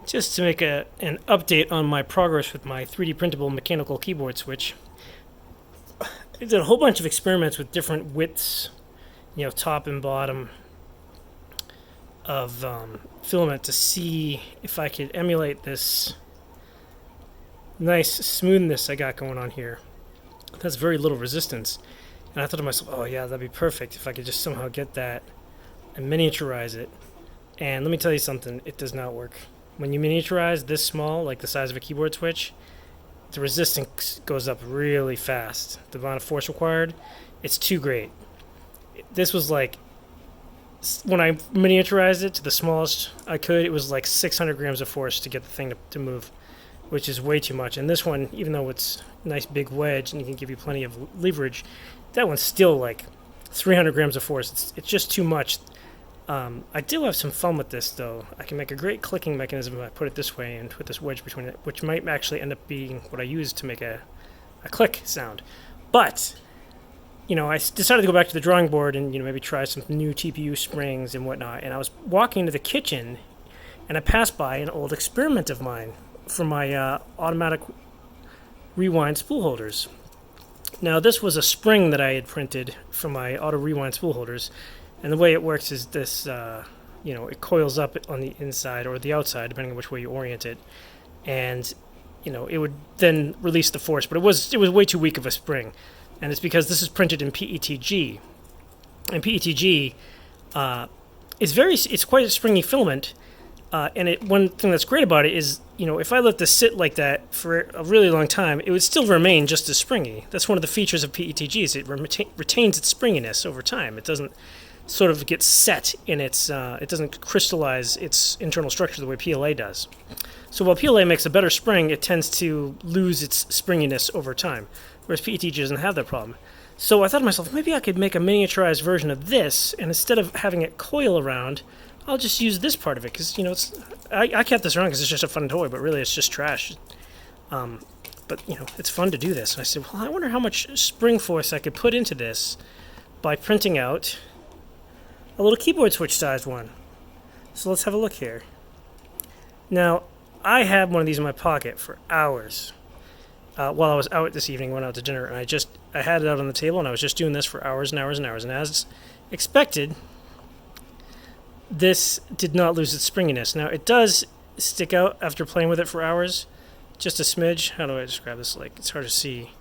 Just to make an update on my progress with my 3D printable mechanical keyboard switch, I did a whole bunch of experiments with different widths, top and bottom of filament to see if I could emulate this nice smoothness I got going on here. That's very little resistance. And I thought to myself, oh yeah, that'd be perfect if I could just somehow get that and miniaturize it. And let me tell you something, it does not work. When you miniaturize this small, like the size of a keyboard switch, the resistance goes up really fast. The amount of force required, it's too great. This was like, when I miniaturized it to the smallest I could, it was like 600 grams of force to get the thing to move, which is way too much. And this one, even though it's a nice big wedge and it can give you plenty of leverage, that one's still like 300 grams of force. It's just too much. I do have some fun with this, though. I can make a great clicking mechanism if I put it this way and put this wedge between it, which might actually end up being what I use to make a click sound. But, I decided to go back to the drawing board and, maybe try some new TPU springs and whatnot. And I was walking into the kitchen, and I passed by an old experiment of mine for my automatic rewind spool holders. Now, this was a spring that I had printed for my auto rewind spool holders. And the way it works is this, it coils up on the inside or the outside, depending on which way you orient it. And, it would then release the force. But it was way too weak of a spring. And it's because this is printed in PETG. And PETG it's quite a springy filament. And one thing that's great about it is, if I let this sit like that for a really long time, it would still remain just as springy. That's one of the features of PETG, is it retains its springiness over time. It doesn't sort of get set in its, it doesn't crystallize its internal structure the way PLA does. So while PLA makes a better spring, it tends to lose its springiness over time, whereas PETG doesn't have that problem. So I thought to myself, maybe I could make a miniaturized version of this, and instead of having it coil around, I'll just use this part of it, because, I kept this around because it's just a fun toy, but really it's just trash. But, it's fun to do this. And I said, well, I wonder how much spring force I could put into this by printing out a little keyboard switch-sized one. So let's have a look here. Now, I had one of these in my pocket for hours while I was out this evening, went out to dinner, and I had it out on the table, and I was just doing this for hours and hours and hours. And as expected, this did not lose its springiness. Now, it does stick out after playing with it for hours, just a smidge. How do I describe this? It's hard to see.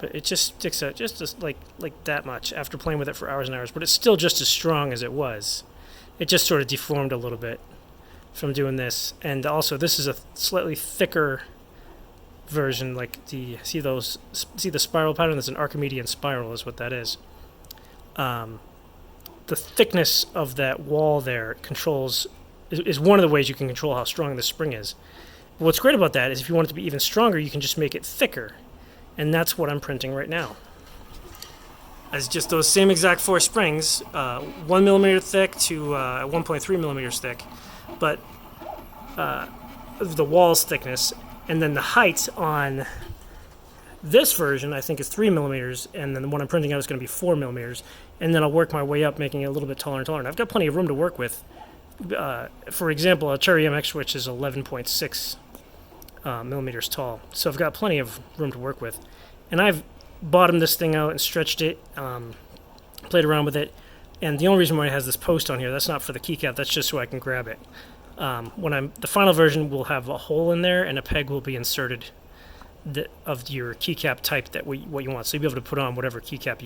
But it just sticks out just like that much after playing with it for hours and hours. But it's still just as strong as it was. It just sort of deformed a little bit from doing this. And also, this is a slightly thicker version. See the spiral pattern? There's an Archimedean spiral is what that is. The thickness of that wall there is one of the ways you can control how strong the spring is. But what's great about that is if you want it to be even stronger, you can just make it thicker. And that's what I'm printing right now. It's just those same exact four springs, 1 millimeter thick to 1.3 millimeters thick, but the wall's thickness, and then the height on this version I think is 3 millimeters, and then the one I'm printing out is going to be 4 millimeters, and then I'll work my way up, making it a little bit taller and taller. And I've got plenty of room to work with. For example, a Cherry MX switch is 11.6 millimeters tall, so I've got plenty of room to work with. And I've bottomed this thing out and stretched it, played around with it, and the only reason why it has this post on here, that's not for the keycap, that's just so I can grab it. The final version will have a hole in there and a peg will be inserted of your keycap type what you want, so you'll be able to put on whatever keycap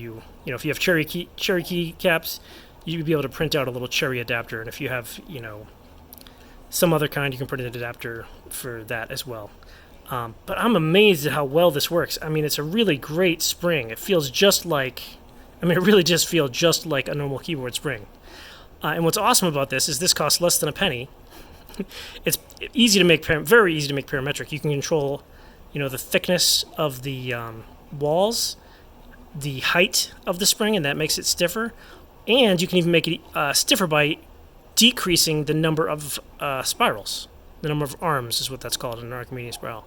if you have cherry keycaps, you'll be able to print out a little cherry adapter, and if you have some other kind, you can print an adapter for that as well. But I'm amazed at how well this works. I mean, it's a really great spring. It feels it really just feels just like a normal keyboard spring. And what's awesome about this costs less than a penny. It's easy to make, very easy to make parametric. You can control, the thickness of the walls, the height of the spring, and that makes it stiffer. And you can even make it stiffer by decreasing the number of spirals. The number of arms is what that's called in an Archimedean spiral.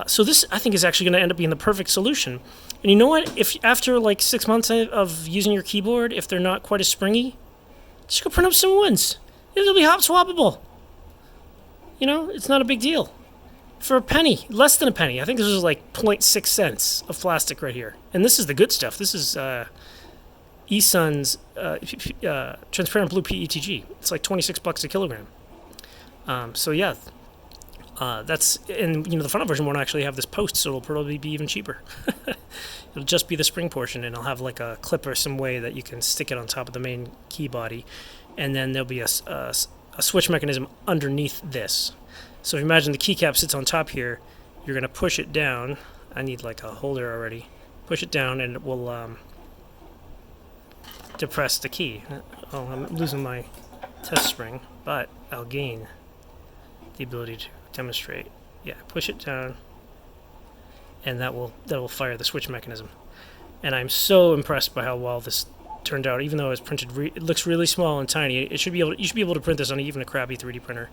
So this, I think, is actually going to end up being the perfect solution. And you know what? If after 6 months of using your keyboard, if they're not quite as springy, just go print up some ones. It'll be hop swappable. You know, it's not a big deal. For a penny, less than a penny. I think this is like 0.6 cents of plastic right here. And this is the good stuff. This is eSun's transparent blue PETG. It's like $26 a kilogram. So yeah, that's, and you know, the front version won't actually have this post, so it'll probably be even cheaper. It'll just be the spring portion, and I'll have like a clip or some way that you can stick it on top of the main key body, and then there'll be a switch mechanism underneath this. So if you imagine the keycap sits on top here, you're going to push it down. I need like a holder already. Push it down, and it will depress the key. Oh, I'm losing my test spring, but I'll gain the ability to demonstrate. Yeah, push it down, and that will fire the switch mechanism. And I'm so impressed by how well this turned out. Even though it's printed, it looks really small and tiny. You should be able to print this on even a crappy 3D printer.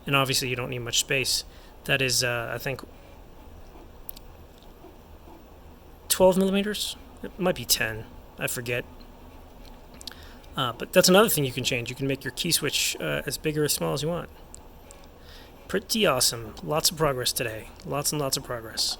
And obviously, you don't need much space. That is, I think, 12 millimeters. It might be 10. I forget. But that's another thing you can change. You can make your key switch as big or as small as you want. Pretty awesome. Lots of progress today. Lots and lots of progress.